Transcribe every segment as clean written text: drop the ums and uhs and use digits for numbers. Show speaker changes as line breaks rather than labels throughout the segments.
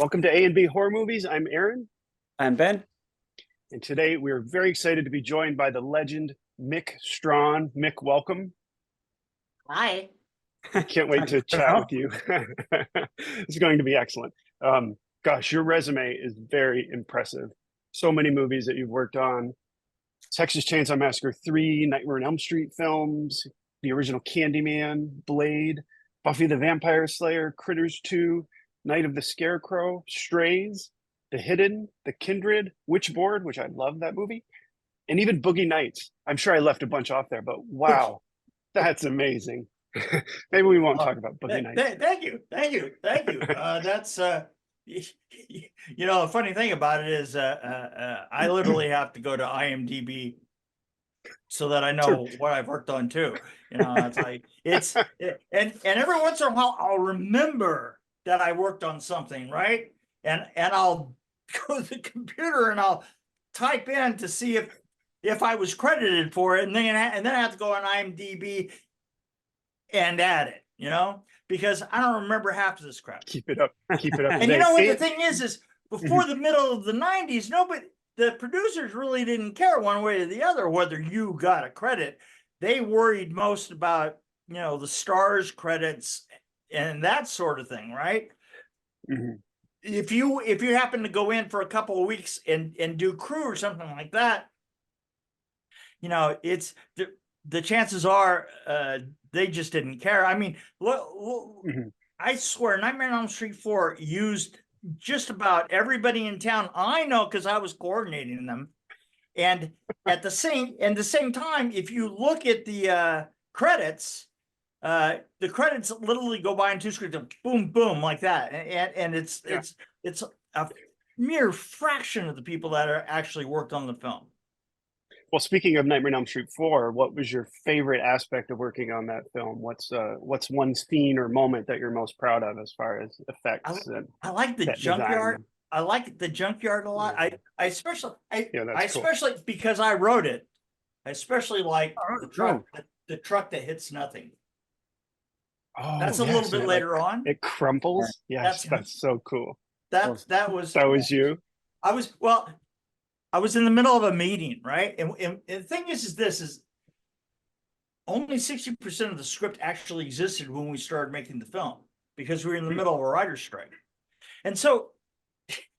Welcome to A and B Horror Movies. I'm Aaron,
I'm Ben.
and today we're very excited to be joined by the legend Mick Strawn. Mick, welcome.
Hi.
Can't wait to chat with you. It's going to be excellent. Gosh, your resume is very impressive. So many movies that you've worked on: Texas Chainsaw Massacre 3, Nightmare on Elm Street films, the original Candyman, Blade, Buffy the Vampire Slayer, Critters 2, Night of the Scarecrow, Strays, The Hidden, The Kindred, Witchboard, which I love that movie, and even Boogie Nights. I'm sure I left a bunch off there, but wow, that's amazing. Maybe we won't talk about Boogie Nights.
Thank you. That's a funny thing about it is I literally have to go to IMDb so that I know what I've worked on too. It's like and every once in a while I'll remember that I worked on something, right? And I'll go to the computer and I'll type in to see if I was credited for it, and then I have to go on IMDb and add it, because I don't remember half of this crap.
Keep it up.
And you know what the thing is before the middle of the 90s, the producers really didn't care one way or the other whether you got a credit. They worried most about, the stars credits and that sort of thing, right?
Mm-hmm.
If you happen to go in for a couple of weeks and do crew or something like that, it's the chances are they just didn't care. I mean, look, I swear, Nightmare on Elm Street 4 used just about everybody in town. I know because I was coordinating them. And at the same time, if you look at the credits literally go by in two screens, boom, boom, like that. And it's a mere fraction of the people that are actually worked on the film.
Well, speaking of Nightmare on Elm Street 4, what was your favorite aspect of working on that film? What's one scene or moment that you're most proud of as far as effects?
I like the junkyard.
Design.
I like the junkyard a lot.
Yeah.
I especially
Cool.
because I wrote it. I especially like the truck that hits nothing.
Oh,
that's a little bit later on.
It crumples. Yes, that's so cool.
That was
you.
I was in the middle of a meeting, right? And the thing is only 60% of the script actually existed when we started making the film because we were in the middle of a writer's strike. And so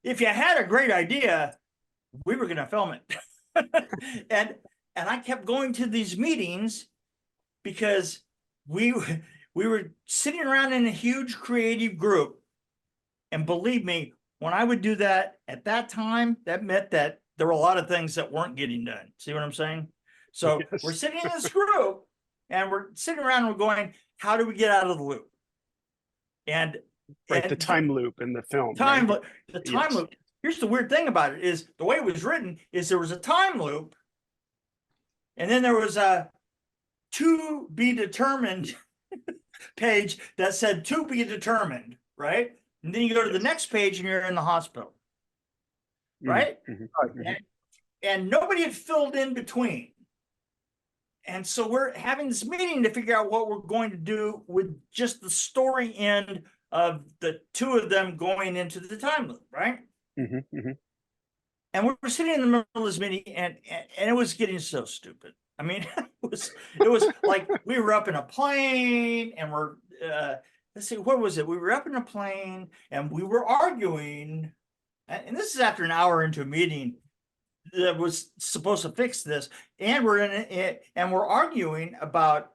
if you had a great idea, we were going to film it. and I kept going to these meetings because we were sitting around in a huge creative group. And believe me, when I would do that at that time, that meant that there were a lot of things that weren't getting done. See what I'm saying? So yes. We're sitting in this group and we're sitting around and we're going, how do we get out of the loop? And
the time loop in the film.
The time loop. Here's the weird thing about it is the way it was written is there was a time loop and then there was a to be determined page that said to be determined, right? And then you go to the next page and you're in the hospital. Right? And nobody had filled in between. And so we're having this meeting to figure out what we're going to do with just the story end of the two of them going into the time loop, right? And we were sitting in the middle of this meeting and it was getting so stupid. I mean, it was like we were up in a plane and we're let's see, what was it? We were up in a plane and we were arguing. And this is after an hour into a meeting that was supposed to fix this, and we're in it, and we're arguing about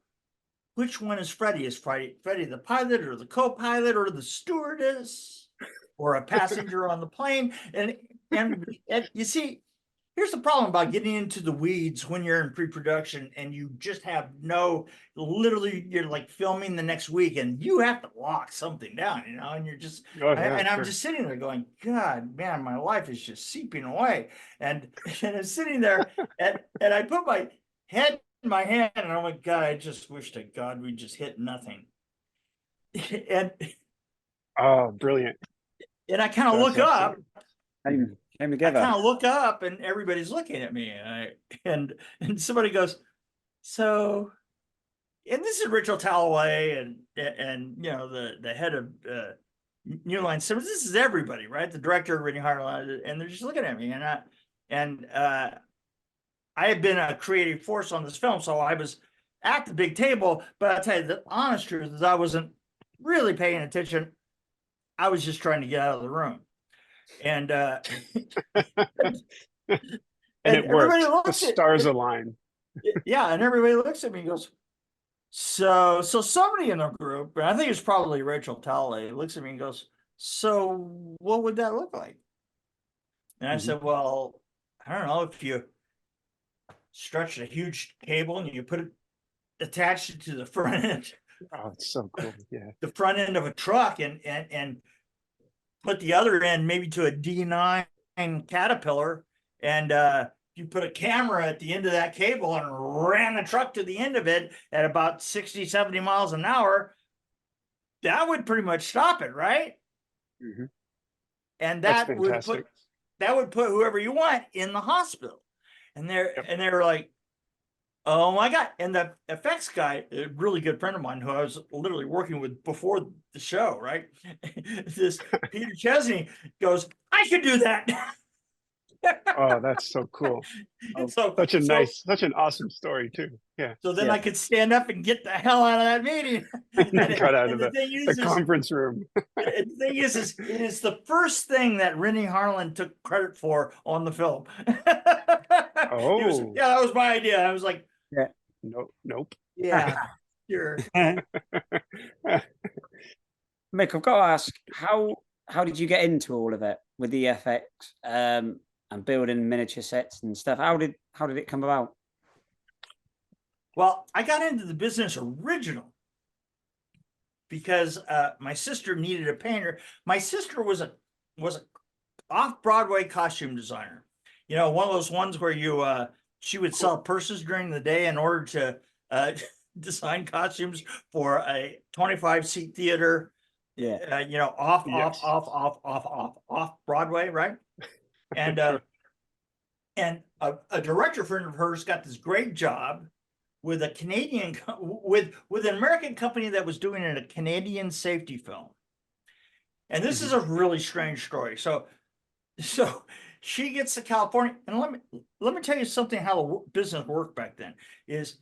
which one is Freddy. Is Freddy the pilot, or the co-pilot, or the stewardess, or a passenger on the plane? And you see, here's the problem about getting into the weeds when you're in pre-production and you just have literally you're like filming the next week and you have to lock something down, and you're just, I'm just sitting there going, God, man, my life is just seeping away. And I'm sitting there and I put my head in my hand and I'm like, God, I just wish to God we just hit nothing. And
oh, brilliant.
And I kind of look up.
Came together.
I kind of look up and everybody's looking at me and somebody goes, so, and this is Rachel Talloway and the head of New Line Cinema. This is everybody, right? The director, Rennie Harlan, and they're just looking at me, and I had been a creative force on this film, so I was at the big table. But I'll tell you the honest truth is I wasn't really paying attention. I was just trying to get out of the room, and
And it
everybody
worked. The
looks at
stars align.
yeah, and everybody looks at me and goes, so somebody in the group, and I think it's probably Rachel Talley, looks at me and goes, so what would that look like? And I said, well, I don't know, if you stretch a huge cable and you put it attached it to the front end,
Oh, it's so cool. Yeah.
the front end of a truck, and put the other end maybe to a D9 Caterpillar, and you put a camera at the end of that cable and ran the truck to the end of it at about 60, 70 miles an hour, that would pretty much stop it, right? And
That's
that would put whoever you want in the hospital. And they were like, oh my God. And the effects guy, a really good friend of mine who I was literally working with before the show, right? This Peter Chesney goes, I could do that.
Oh, that's so cool.
So
Such an awesome story too. Yeah.
So then I could stand up and get the hell out of that meeting.
Cut out of the conference room.
The thing is, it is the first thing that Rennie Harlan took credit for on the film.
Oh.
Yeah, that was my idea. I was like,
Yeah.
Nope.
yeah, sure.
Mick, I've got to ask, how did you get into all of it with the FX and building miniature sets and stuff? How did it come about?
Well, I got into the business original because my sister needed a painter. My sister was a off-Broadway costume designer. You know, one of those ones where she would sell purses during the day in order to design costumes for a 25-seat theater.
Yeah.
You know, off Broadway, right? And a director friend of hers got this great job with a Canadian with an American company that was doing a Canadian safety film. And this is a really strange story. So she gets to California, and let me tell you something how the business worked back then is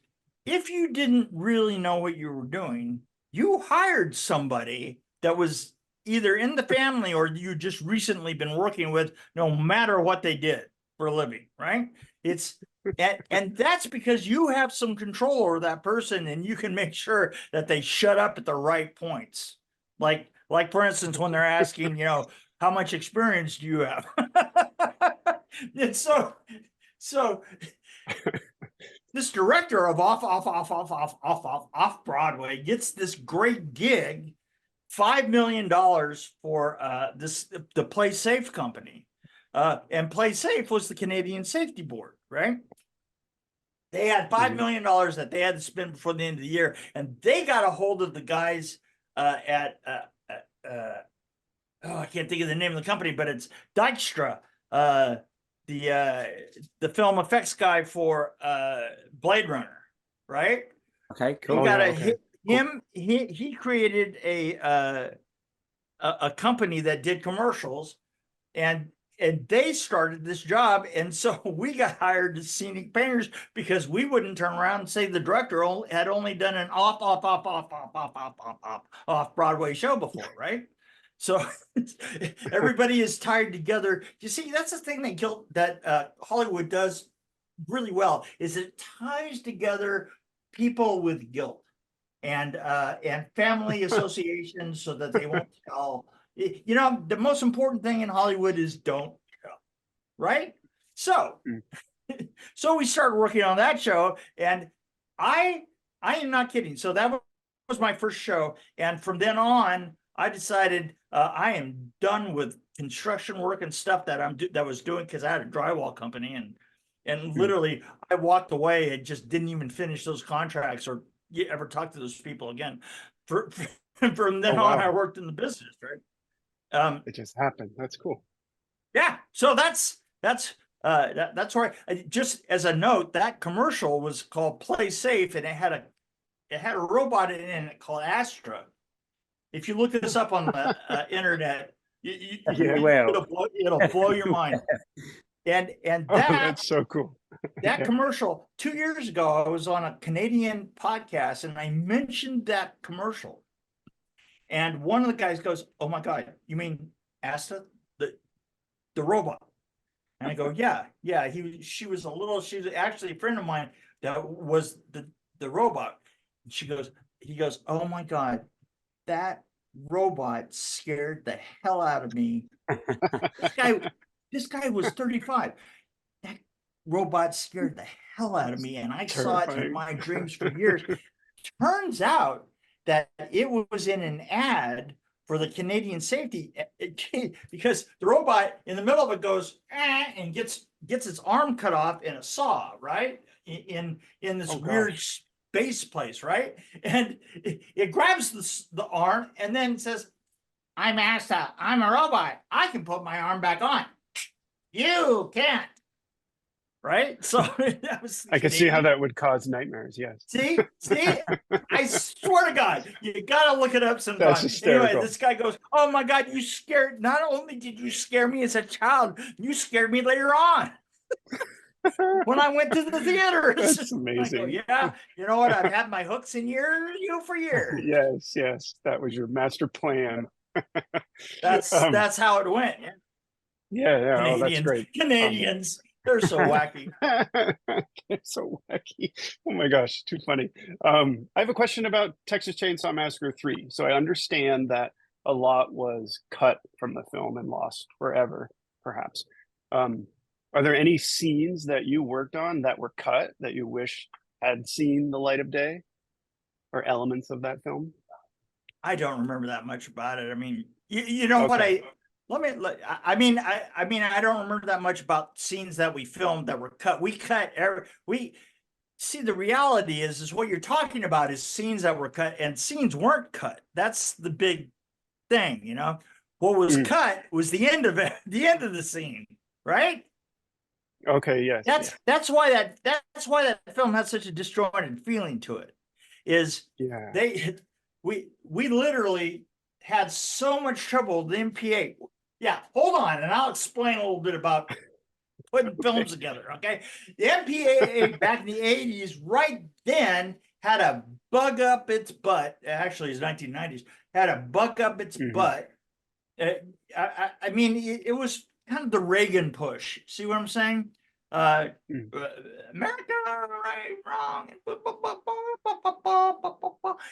if you didn't really know what you were doing, you hired somebody that was either in the family or you just recently been working with, no matter what they did for a living, right? And that's because you have some control over that person and you can make sure that they shut up at the right points. Like for instance, when they're asking, you know, how much experience do you have? And so this director of off Broadway gets this great gig, $5 million for the Play Safe company. And Play Safe was the Canadian Safety Board, right? They had $5 million that they had to spend before the end of the year, and they got a hold of the guys at I can't think of the name of the company, but it's Dykstra, the film effects guy for Blade Runner, right?
Okay, cool.
He created a company that did commercials, and they started this job, and so we got hired as scenic painters because we wouldn't turn around and say the director had only done an off Broadway show before, right? So everybody is tied together. You see, that's the thing that Hollywood does really well is it ties together people with guilt and family associations so that they won't tell. You know, the most important thing in Hollywood is don't tell, right? So we started working on that show, and I am not kidding. So that was my first show, and from then on, I decided I am done with construction work and stuff that was doing because I had a drywall company, and literally I walked away and just didn't even finish those contracts or ever talk to those people again. From then on, I worked in the business, right?
It just happened. That's cool. Yeah.
So that's right. Just as a note, that commercial was called Play Safe, and it had a robot in it called Astra. If you look this up on the internet,
Yeah.
it'll blow your mind. And
Oh, that's so cool.
that
Yeah.
commercial 2 years ago, I was on a Canadian podcast and I mentioned that commercial. And one of the guys goes, "Oh my God, you mean Asta, the robot?" And I go, "Yeah. She was actually a friend of mine that was the robot." And he goes, "Oh my God, that robot scared the hell out of me." This guy was 35. That robot scared the hell out of me, and I saw it in my dreams for years. Turns out that it was in an ad for the Canadian safety, because the robot in the middle of it goes and gets its arm cut off in a saw, right? In this weird space place, right? And it grabs the arm and then says, "I'm Asta, I'm a robot. I can put my arm back on. You can't." Right? So that was
I can see how that would cause nightmares. Yes.
See, I swear to God, you gotta look it up sometime.
That's hysterical.
Anyway, this guy goes, "Oh my God, you scared, not only did you scare me as a child, you scared me later on." When I went to the theater.
That's amazing.
I go, "Yeah, you know what? I've had my hooks in you for years."
Yes. That was your master plan.
That's how it went.
Yeah. Oh, that's great.
Canadians. They're so wacky.
They're so wacky. Oh my gosh, too funny. I have a question about Texas Chainsaw Massacre 3. So I understand that a lot was cut from the film and lost forever, perhaps. Are there any scenes that you worked on that were cut that you wish had seen the light of day, or elements of that film?
I don't remember that much about it. I mean, you know what I mean, I don't remember that much about scenes that we filmed that were cut. We see, the reality is what you're talking about is scenes that were cut and scenes weren't cut. That's the big thing, you know. What was cut was the end of it, the end of the scene, right?
Okay, yes.
That's why that film has such a disjointed feeling to it. We literally had so much trouble with the MPA. Yeah, hold on, and I'll explain a little bit about putting films together, okay? The MPAA back in the 80s, right then, had a bug up its butt. Actually, it's 1990s. Had a bug up its butt. I mean, it was kind of the Reagan push. See what I'm saying? America, right, wrong.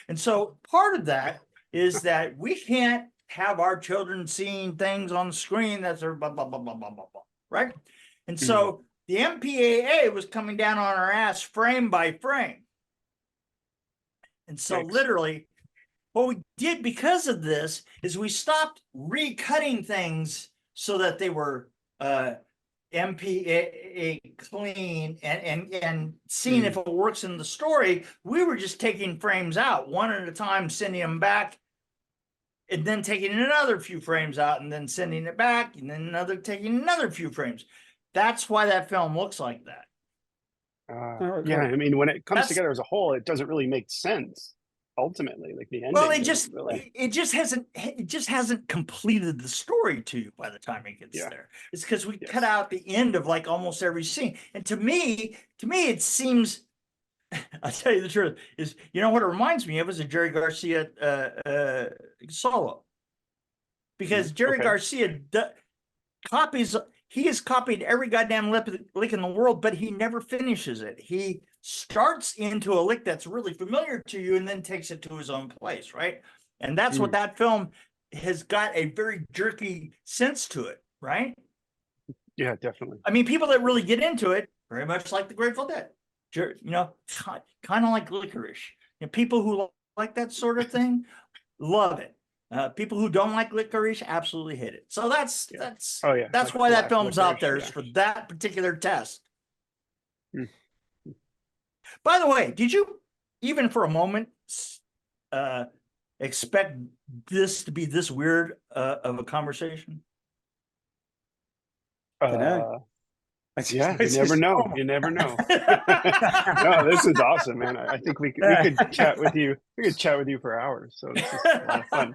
And so part of that is that we can't have our children seeing things on the screen that's blah, blah, blah, blah, blah, blah, blah, right? And so the MPAA was coming down on our ass frame by frame. And so literally what we did because of this is we stopped recutting things so that they were MPAA clean and seeing if it works in the story. We were just taking frames out one at a time, sending them back, and then taking another few frames out and then sending it back, and then taking another few frames. That's why that film looks like that.
Yeah, I mean, when it comes together as a whole, it doesn't really make sense. Ultimately, like the ending.
Well, it just hasn't completed the story to you by the time it gets there. It's because we cut out the end of like almost every scene. And to me, it seems, I'll tell you the truth, is, you know what it reminds me of is a Jerry Garcia solo. Because Jerry Garcia he has copied every goddamn lick in the world, but he never finishes it. He starts into a lick that's really familiar to you and then takes it to his own place, right? And that's what that film has got, a very jerky sense to it, right?
Yeah, definitely.
I mean, people that really get into it, very much like the Grateful Dead, you know, kind of like Licorice. You know, people who like that sort of thing love it. People who don't like Licorice absolutely hate it. So that's
like
why that film's
Licorice,
out there, is for that particular test. By the way, did you even for a moment expect this to be this weird of a conversation?
I don't know.
Yeah, you
This
never
is
know.
normal.
You never know. No, this is awesome, man. I think we could chat with you. We could chat with you for hours. So this is a lot of fun.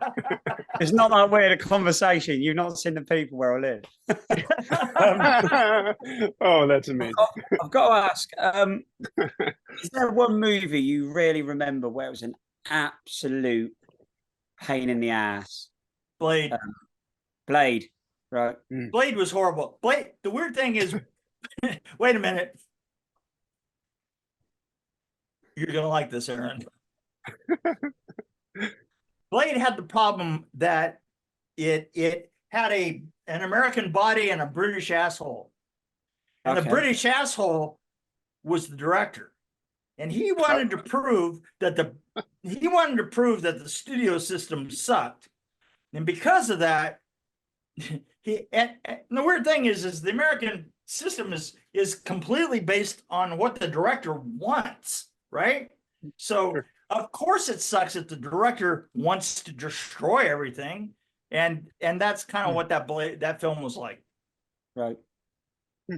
It's not that weird a conversation. You've not seen the people where I live.
Oh, that's amazing.
I've got to ask, is there one movie you really remember where it was an absolute pain in the ass?
Blade.
Blade, right?
Blade was horrible. Blade. The weird thing is, wait a minute. You're gonna like this, Aaron. Blade had the problem that it had an American body and a British asshole, and the
Okay.
British asshole was the director, and he wanted to prove that the studio system sucked, and because of that, and the weird thing is the American system is completely based on what the director wants, right? So
Sure.
of course it sucks if the director wants to destroy everything, and that's kind of what that film was like.
Right.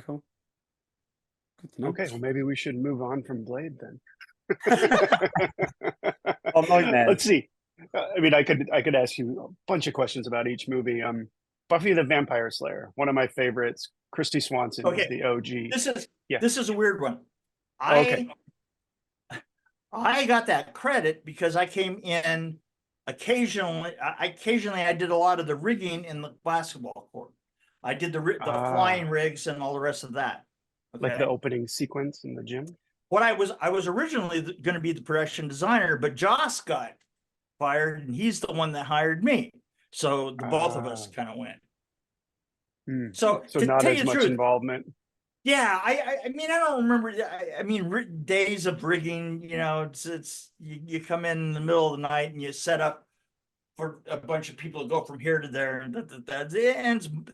Cool. Good to know.
Okay, well, maybe we should move on from Blade then.
Oh, nightmare.
Let's see. I mean, I could ask you a bunch of questions about each movie. Buffy the Vampire Slayer, one of my favorites. Christy Swanson is the OG.
This is a weird one.
Okay.
I got that credit because I came in occasionally. I did a lot of the rigging in the basketball court. I did the flying rigs and all the rest of that. Okay?
Like the opening sequence in the gym.
What I was originally going to be the production designer, but Joss got fired, and he's the one that hired me. So the both of us kind of went. So to
not
tell
as
you the
much
truth,
involvement.
yeah, I mean, I don't remember. I mean, days of rigging. You know, it's you come in the middle of the night and you set up for a bunch of people to go from here to there, and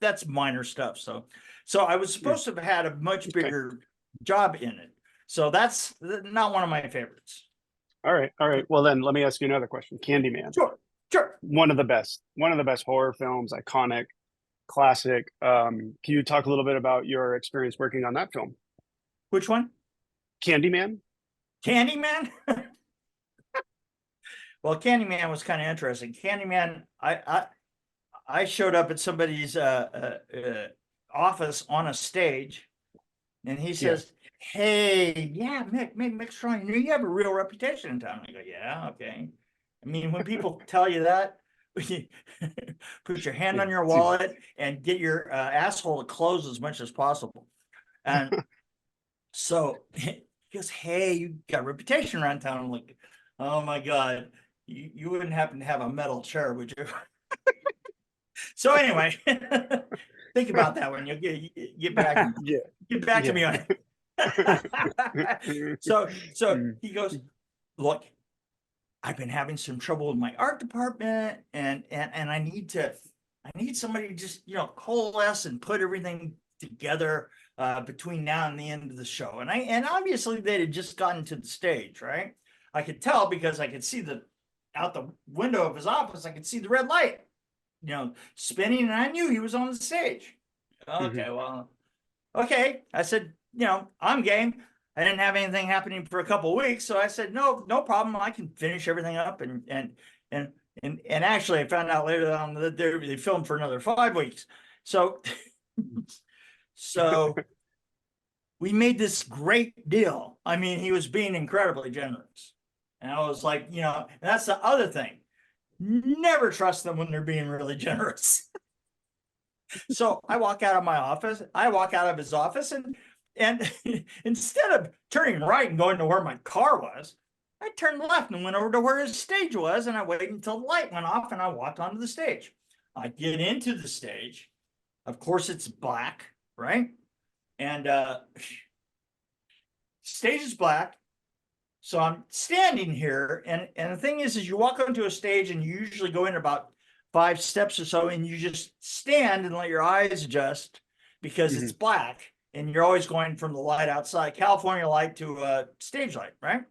that's minor stuff. So I was supposed to have had a much bigger job in it. So that's not one of my favorites.
All right. Well, then let me ask you another question. Candyman.
Sure.
One of the best horror films, iconic, classic. Can you talk a little bit about your experience working on that film?
Which one?
Candyman.
Well, Candyman was kind of interesting. Candyman, I showed up at somebody's office on a stage, and he says, "Hey, yeah, Mick Strawn, you have a real reputation in town." I go, "Yeah, okay." I mean, when people tell you that, put your hand on your wallet and get your asshole to close as much as possible. And so he goes, "Hey, you got a reputation around town." I'm like, "Oh my God, you wouldn't happen to have a metal chair, would you?" So anyway, think about that when you get back. Get back to me on it. So he goes, "Look, I've been having some trouble with my art department, and I need somebody to just, coalesce and put everything together between now and the end of the show." And obviously they had just gotten to the stage, right? I could tell because I could see out the window of his office, I could see the red light, spinning, and I knew he was on the stage. Okay, well, okay. I said, I'm game. I didn't have anything happening for a couple of weeks, so I said, no problem. I can finish everything up, and actually, I found out later on that they filmed for another 5 weeks. So we made this great deal. I mean, he was being incredibly generous, and I was like, and that's the other thing. Never trust them when they're being really generous. So I walk out of my office. I walk out of his office, and instead of turning right and going to where my car was, I turned left and went over to where his stage was, and I waited until the light went off, and I walked onto the stage. I get into the stage. Of course, it's black, right? And stage is black. So I'm standing here, and the thing is you walk onto a stage, and you usually go in about 5 steps or so, and you just stand and let your eyes adjust because it's black, and you're always going from the light outside, California light, to stage light, right?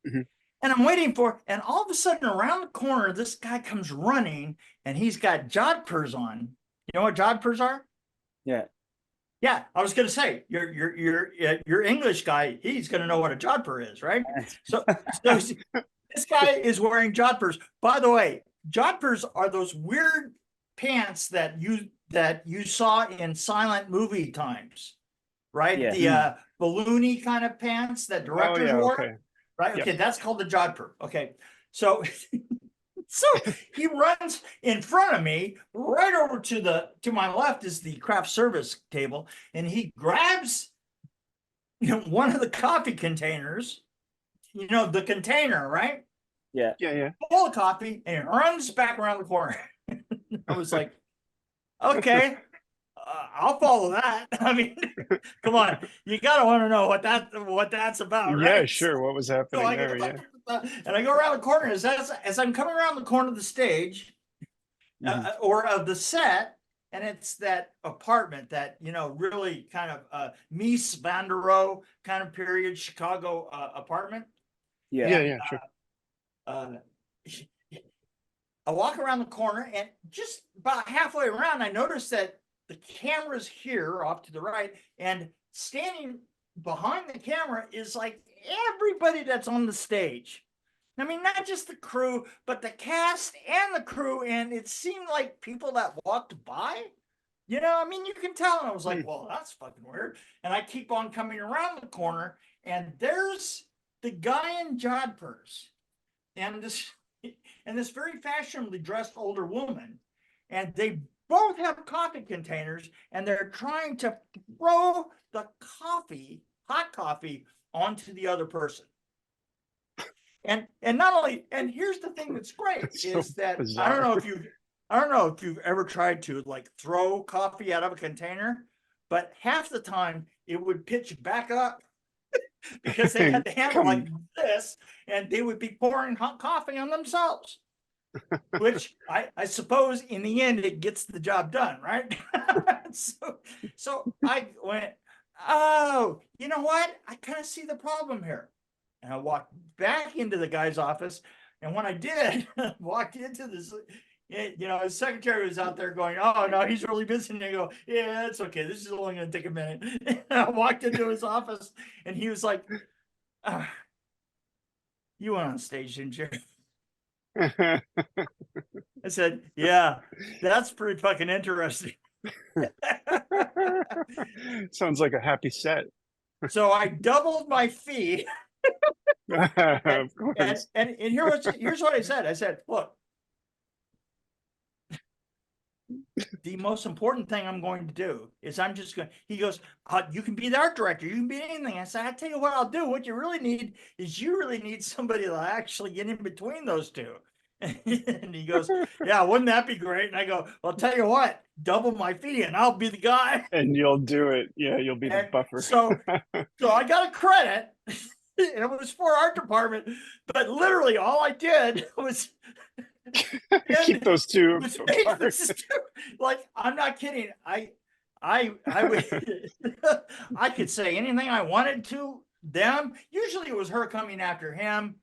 And I'm waiting and all of a sudden around the corner, this guy comes running, and he's got jodhpurs on. You know what jodhpurs are?
Yeah.
Yeah, I was going to say your English guy. He's going to know what a jodhpur is, right? So this guy is wearing jodhpurs. By the way, jodhpurs are those weird pants that you saw in silent movie times, right?
Yeah.
The balloony kind of pants that directors wore,
okay.
right? Okay, that's called the jodhpur. Okay, so so he runs in front of me, right over to my left is the craft service table, and he grabs one of the coffee containers, the container, right?
Yeah.
Full of coffee, and he runs back around the corner. I was like, okay, I'll follow that. I mean, come on, you gotta want to know what that's about, right?
Yeah, sure. What was happening there? Yeah.
And I go around the corner as I'm coming around the corner of the stage, or of the set, and it's that apartment that really kind of Mies van der Rohe kind of period Chicago apartment.
Yeah, sure.
I walk around the corner, and just about halfway around, I notice that the camera's here off to the right, and standing behind the camera is like everybody that's on the stage. I mean, not just the crew, but the cast and the crew, and it seemed like people that walked by. I mean, you can tell. And I was like, well, that's fucking weird. And I keep on coming around the corner, and there's the guy in jodhpurs, and this very fashionably dressed older woman, and they both have coffee containers, and they're trying to throw the hot coffee, onto the other person. And not only, and here's the thing that's great is that bizarre. I don't know if you've ever tried to like throw coffee out of a container, but half the time it would pitch back up because they had the handle like this, and they would be pouring hot coffee on themselves. Which I suppose in the end it gets the job done, right? so I went, oh, you know what? I kind of see the problem here. And I walked back into the guy's office, and when I did, walked into this, his secretary was out there going, oh, no, he's really busy. And I go, yeah, it's okay. This is only going to take a minute. And I walked into his office, and he was like, you went on stage, didn't you? I said, yeah, that's pretty fucking interesting.
Sounds like a happy set.
So I doubled my fee.
Of course.
And here's what I said. I said, look, the most important thing I'm going to do is I'm just going, he goes, you can be the art director. You can be anything. I said, I tell you what I'll do. What you really need is somebody to actually get in between those two. And he goes, yeah, wouldn't that be great? And I go, well, I'll tell you what, double my fee and I'll be the guy.
And you'll do it. Yeah, you'll be the buffer.
So I got a credit. And it was for art department, but literally all I did was
keep those two apart.
Like, I'm not kidding. I would I could say anything I wanted to them. Usually it was her coming after him,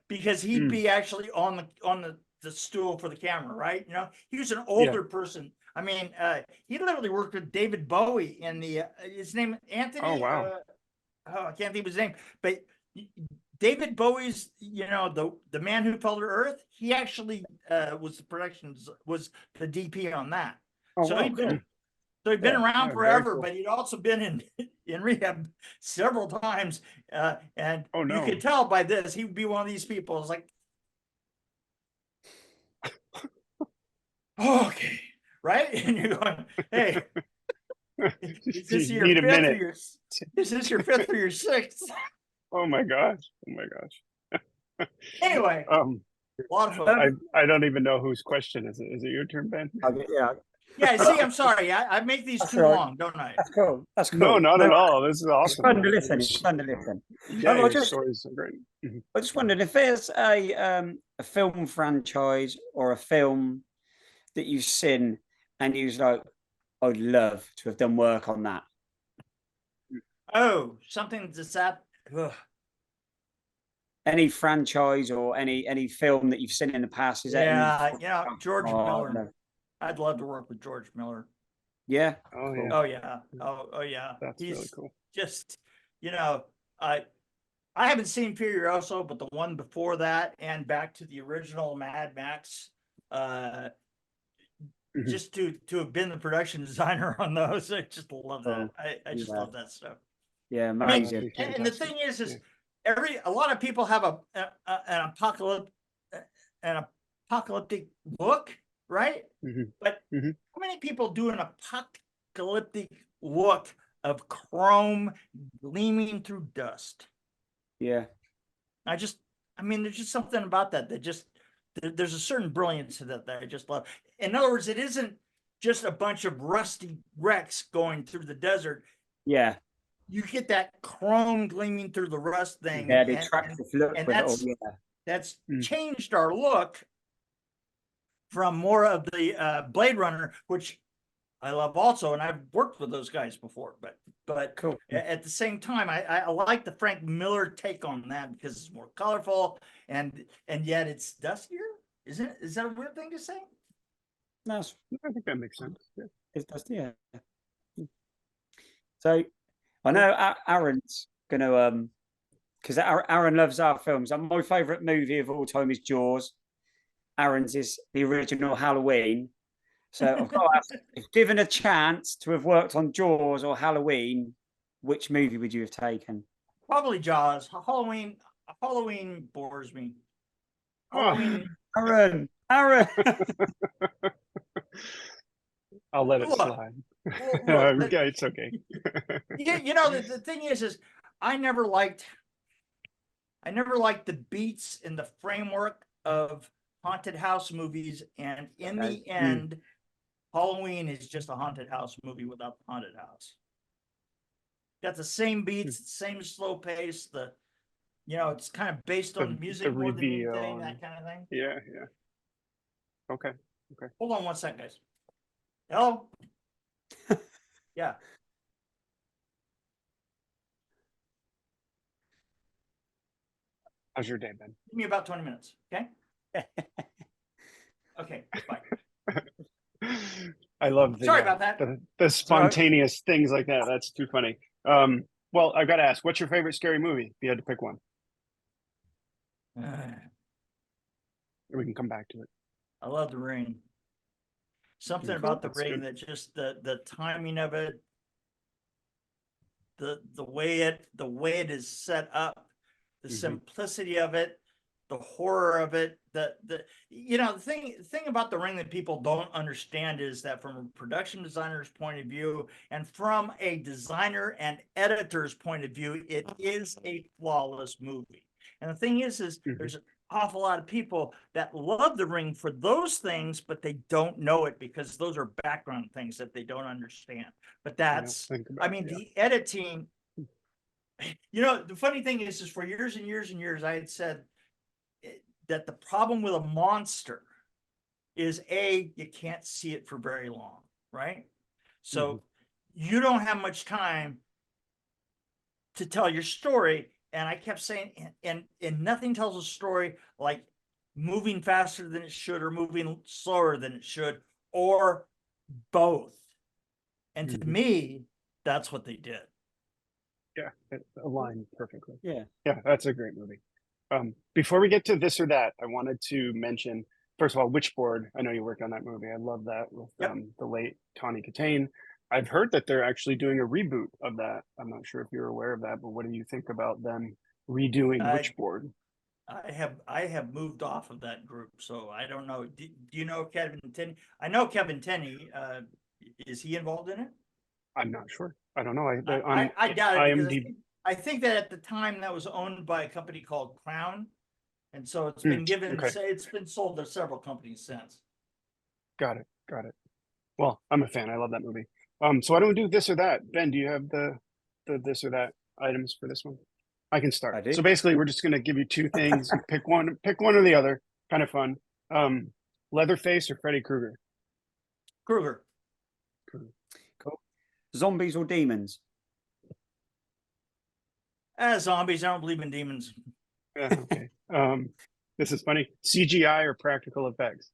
because he'd be actually on the stool for the camera, right? He was an older person. I mean, he literally worked with David Bowie in his name Anthony.
Oh wow.
I can't think of his name, but David Bowie's, the Man Who Fell to Earth, he actually was the DP on that.
Oh,
so
wow,
he'd been around forever,
cool.
But he'd also been in rehab several times. And you could tell by this, he would be one of these people. It's like, okay, right? And you're going, hey, is this your fifth or your sixth?
Oh my gosh.
Anyway, a lot of fun.
I don't even know whose question is it. Is it your turn, Ben?
Yeah, see, I'm sorry. I make these too long, don't I?
That's cool.
No, not at all. This is awesome.
It's fun to listen.
Yeah, your stories are great.
I just wondered if there's a film franchise or a film that you've seen and you was like, I'd love to have done work on that.
Oh, something that's that. Ugh.
Any franchise or any film that you've seen in the past? Is that
George Miller.
No.
I'd love to work with George Miller.
Yeah.
Oh
Cool.
yeah,
Oh yeah. Oh yeah.
that's
He's
really cool.
just, you know, I haven't seen Furioso, but the one before that and back to the original Mad Max,
Mhm.
just to have been the production designer on those, I just love that.
Cool.
I just
Yeah.
love that stuff.
Yeah,
I mean,
That'd
amazing.
be
and the
fantastic.
thing is
Yeah.
a lot of people have an apocalyptic look, right?
Mhm.
But
Mhm.
how many people do an apocalyptic look of chrome gleaming through dust?
Yeah.
I mean, there's just something about that there's a certain brilliance to that I just love. In other words, it isn't just a bunch of rusty wrecks going through the desert.
Yeah.
You get that chrome gleaming through the rust thing,
Yeah, the attractive look
and
with it all.
that's
Mm.
changed our look from more of the Blade Runner, which I love also, and I've worked with those guys before. But
Cool.
at the same time, I like the Frank Miller take on that because it's more colorful and yet it's dustier. Isn't it? Is that a weird thing to say?
No,
I think that makes sense. Yeah.
it's just, yeah. So I know Aaron's gonna because Aaron loves our films. And my favourite movie of all time is Jaws. Aaron's is the original Halloween. So I've got to ask, if given a chance to have worked on Jaws or Halloween, which movie would you have taken?
Probably Jaws. Halloween bores me. Halloween.
Aaron.
I'll let it
Look,
slide.
look,
Okay, it's okay.
you know, the thing is I never liked the beats in the framework of haunted house movies, and in
Okay.
the end, Halloween is just a haunted house movie without the haunted house. Got the same beats, the same slow pace, it's kind of based on the music more than anything,
reveal
that kind of thing.
Yeah. Okay.
Hold on 1 second, guys. Hello? Yeah.
How's your day been?
Give me about 20 minutes, okay? Okay, bye.
I love
Sorry about that.
the spontaneous things like that. That's too funny. Well, I've got to ask, what's your favorite scary movie? If you had to pick one, we can come back to it.
I love The Ring. Something
Cool.
about The
That's
Ring
good.
that just the timing of it, the way it is set up, the simplicity of it, the horror of it, the thing about The Ring that people don't understand is that from a production designer's point of view and from a designer and editor's point of view, it is a flawless movie. And the thing is there's an awful lot of people that love The Ring for those things, but they don't know it because those are background things that they don't understand. But that's, the editing, the funny thing is for years and years and years, I had said that the problem with a monster is you can't see it for very long, right? So you don't have much time to tell your story. And I kept saying, and nothing tells a story like moving faster than it should or moving slower than it should, or both. And to me, that's what they did.
Yeah, it aligned perfectly.
Yeah,
that's a great movie. Before we get to this or that, I wanted to mention, first of all, Witchboard. I know you worked on that movie. I love that with the late Tawny Katane. I've heard that they're actually doing a reboot of that. I'm not sure if you're aware of that, but what do you think about them redoing Witchboard?
I have moved off of that group, so I don't know. Do you know Kevin Tenney? I know Kevin Tenney. Is he involved in it?
I'm not sure. I don't know.
I doubt it because
IMDb.
I think that at the time that was owned by a company called Crown, and so it's been it's been sold to several companies since.
Got it. Well, I'm a fan. I love that movie. So why don't we do this or that? Ben, do you have the this or that items for this one? I can start.
I do.
So basically, we're just going to give you two things. You pick one or the other. Kind of fun. Leatherface or Freddy Krueger?
Krueger.
Cool. Zombies or demons?
Zombies. I don't believe in demons.
Yeah, okay. This is funny. CGI or practical effects?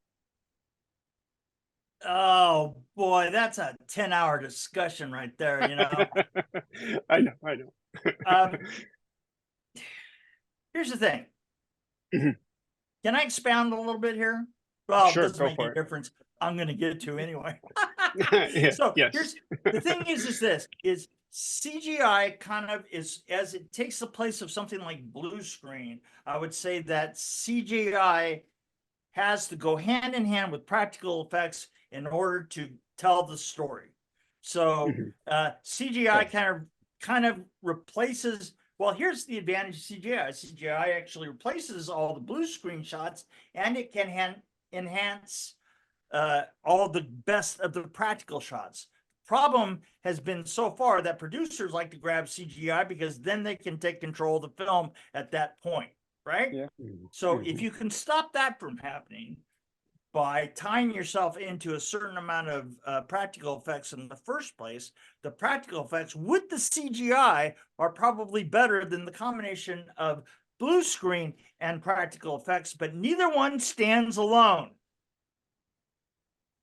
Oh boy, that's a 10-hour discussion right there, you know.
I know.
Here's the thing.
Mhm.
Can I expound a little bit here? Well, it
Sure,
doesn't
go
make
for
any
it.
difference. I'm going to get to anyway.
Yeah,
So
yes.
here's the thing is this is CGI kind of is, as it takes the place of something like blue screen, I would say that CGI has to go hand in hand with practical effects in order to tell the story. So
Mhm.
CGI
Yes.
kind of replaces. Well, here's the advantage of CGI. CGI actually replaces all the blue screen shots, and it can enhance all the best of the practical shots. Problem has been so far that producers like to grab CGI because then they can take control of the film at that point, right?
Yeah.
So if you can stop that from happening by tying yourself into a certain amount of practical effects in the first place, the practical effects with the CGI are probably better than the combination of blue screen and practical effects, but neither one stands alone.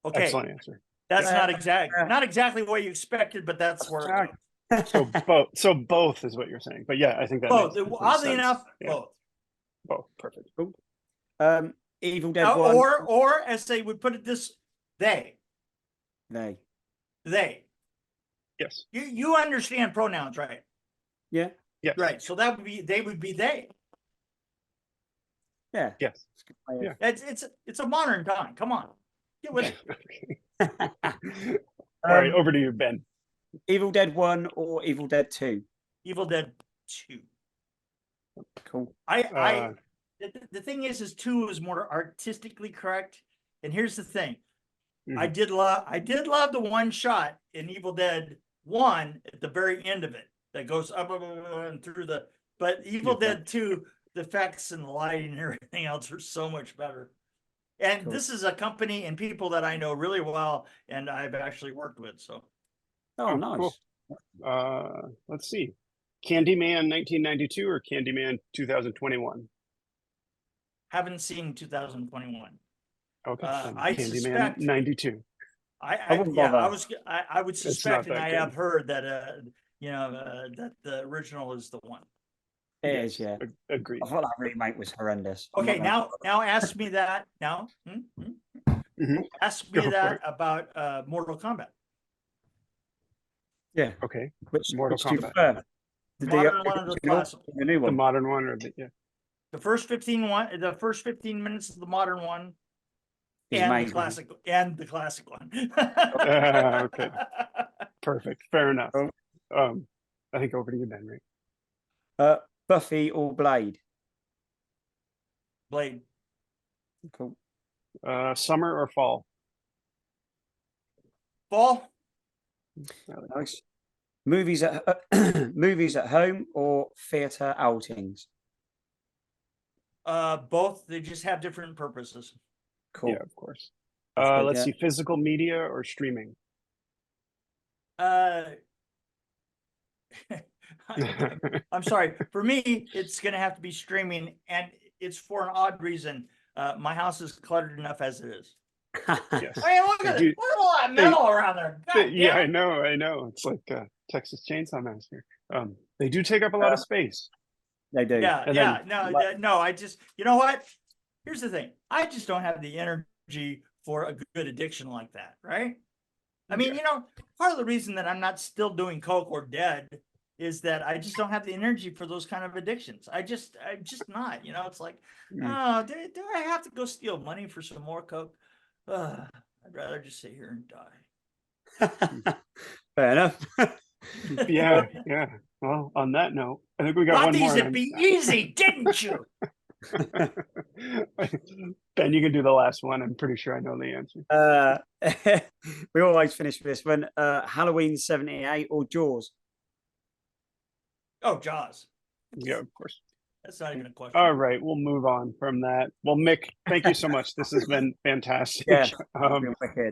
Okay,
Excellent answer.
that's
Yeah.
not exactly what you expected, but that's where it goes.
So both is what you're saying. But yeah, I think that
Both,
makes complete
oddly
sense.
enough,
Yeah,
both.
both. Perfect.
Evil Dead 1.
Or as they would put it, they.
Yes.
You understand pronouns, right?
Yeah.
Yes.
Right. So that would be they would be they.
Yeah.
Yes.
Yeah.
It's a modern time. Come on, get with it.
All right, over to you, Ben.
Evil Dead 1 or Evil Dead 2?
Evil Dead 2.
Cool.
The thing is 2 is more artistically correct. And here's the thing. I
Mhm.
did love the one shot in Evil Dead 1 at the very end of it that goes up and through the, but Evil Dead 2, the effects and the lighting and everything else are so much better. And
Cool.
this is a company and people that I know really well and I've actually worked with. So
Oh, nice.
Cool. Let's see. Candyman 1992 or Candyman 2021?
haven't seen 2021.
Okay.
I
Candyman
suspect
92.
I wouldn't bother.
I would
It's
suspect,
not
and
that
I
good.
have heard that that the original is the one.
It
Yes,
is, yeah.
agreed.
I thought that remake was horrendous.
Okay, now ask me that. Now
Mhm.
ask me
Go for
that
it.
about Mortal Kombat.
Yeah.
Okay.
Which
Mortal
do you
Kombat.
prefer?
The modern one or the
original
classic?
or the new
The
one?
modern one or the
The first 15 minutes of the modern one
Is
and the
amazing.
classic one.
Okay. Perfect. Fair enough.
Cool.
I think over to you, Ben, right?
Buffy or Blade?
Blade.
Cool.
Summer or fall?
Fall.
Nice. Movies at movies at home or theater outings?
Both. They just have different purposes.
Cool.
Yeah, of course.
That's good,
Let's
yeah.
see, physical media or streaming?
I'm sorry. For me, it's going to have to be streaming, and it's for an odd reason. My house is cluttered enough as it is.
Yes.
I mean, look at it. Look at all that metal around there. God
Yeah,
damn it.
I know. It's like Texas Chainsaw Massacre. They do take up a lot of space.
They do.
Yeah,
And
yeah.
then-
No. I just, you know what? Here's the thing. I just don't have the energy for a good addiction like that, right? I mean,
Yeah.
part of the reason that I'm not still doing coke or dead is that I just don't have the energy for those kind of addictions. I'm just not. It's like, oh, do I have to go steal money for some more coke? I'd rather just sit here and die.
Fair enough.
Yeah. Well, on that note, I think we got
Thought
one
these
more.
would be easy, didn't you?
Ben, you can do the last one. I'm pretty sure I know the answer.
We always finish with this one. Halloween 78 or Jaws?
Oh, Jaws.
Yeah, of course.
That's not even a question.
All right, we'll move on from that. Well, Mick, thank you so much. This has been fantastic.
Yeah.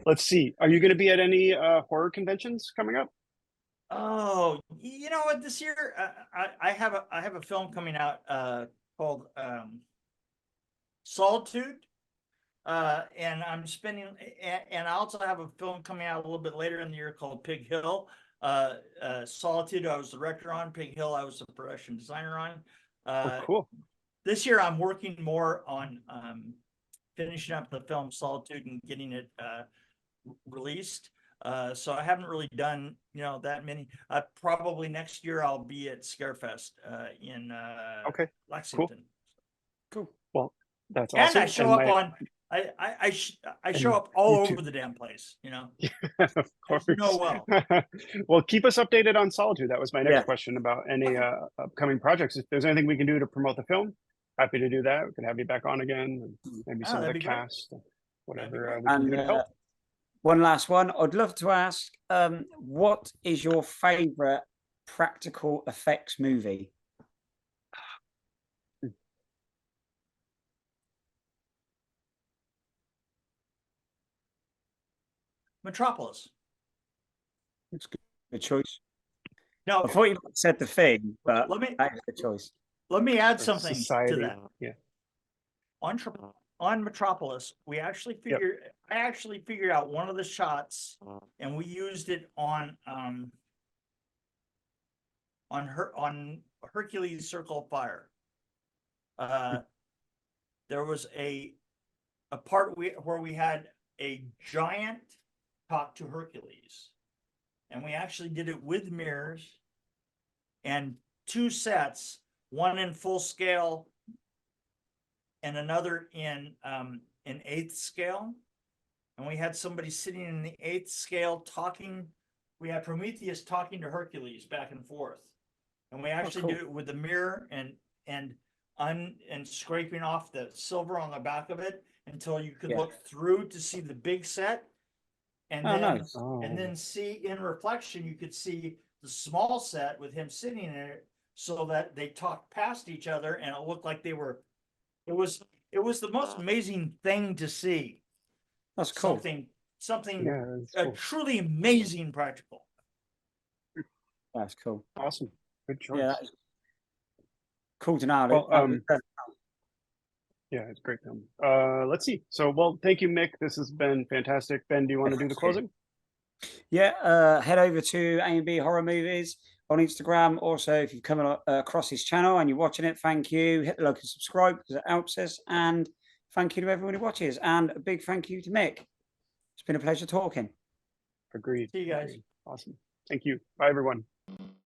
Let's see. Are you going to be at any horror conventions coming up?
Oh, you know what? This year, I have a film coming out called Solitude. and I'm spending, and I also have a film coming out a little bit later in the year called Pig Hill. Solitude, I was the director on. Pig Hill, I was the production designer on.
Oh, cool.
This year, I'm working more on finishing up the film Solitude and getting it released. So I haven't really done, that many. Probably next year I'll be at Scarefest in
Okay,
Lexington.
cool. Well, that's
And
awesome.
I show up on. I show up all over the damn place.
Of course.
Well.
Well, keep us updated on Solitude. That was my next
Yeah.
question about any upcoming projects. If there's anything we can do to promote the film, happy to do that. We could have you back on again, and maybe some of the
that'd be great.
cast, whatever we can
And
do to help.
one last one. I'd love to ask, what is your favorite practical effects movie?
Metropolis.
It's a good choice.
No,
I thought you said The Thing, but
let me
that is a good choice.
let me add
Or
something
Society.
to that.
Yeah.
On Metropolis, I actually figured out one of the shots, and we used it on Hercules Circle of Fire. There was a part where we had a giant talk to Hercules, and we actually did it with mirrors and 2 sets, one in full scale and another in 1/8 scale. And we had somebody sitting in the 1/8 scale talking. We had Prometheus talking to Hercules back and forth. And we actually
cool.
do it with the mirror and scraping off the silver on the back of it until you could look through to see the big set. And
nice.
and then see in reflection, you could see the small set with him sitting in it, so that they talked past each other and it looked like they were. It was the most amazing thing to see.
That's cool.
Something
Yeah, that's cool.
truly amazing practical.
That's cool.
Awesome. Good choice.
Yeah, that's cool to know.
Well, yeah, it's a great film. Let's see. So, well, thank you, Mick. This has been fantastic. Ben, do you want to do the closing?
Yeah, head over to A&B Horror Movies on Instagram. Also, if you've come across this channel and you're watching it, thank you. Hit the like and subscribe because it helps us. And thank you to everyone who watches. And a big thank you to Mick. It's been a pleasure talking.
Agreed.
See you guys.
Agreed. Awesome. Thank you. Bye, everyone.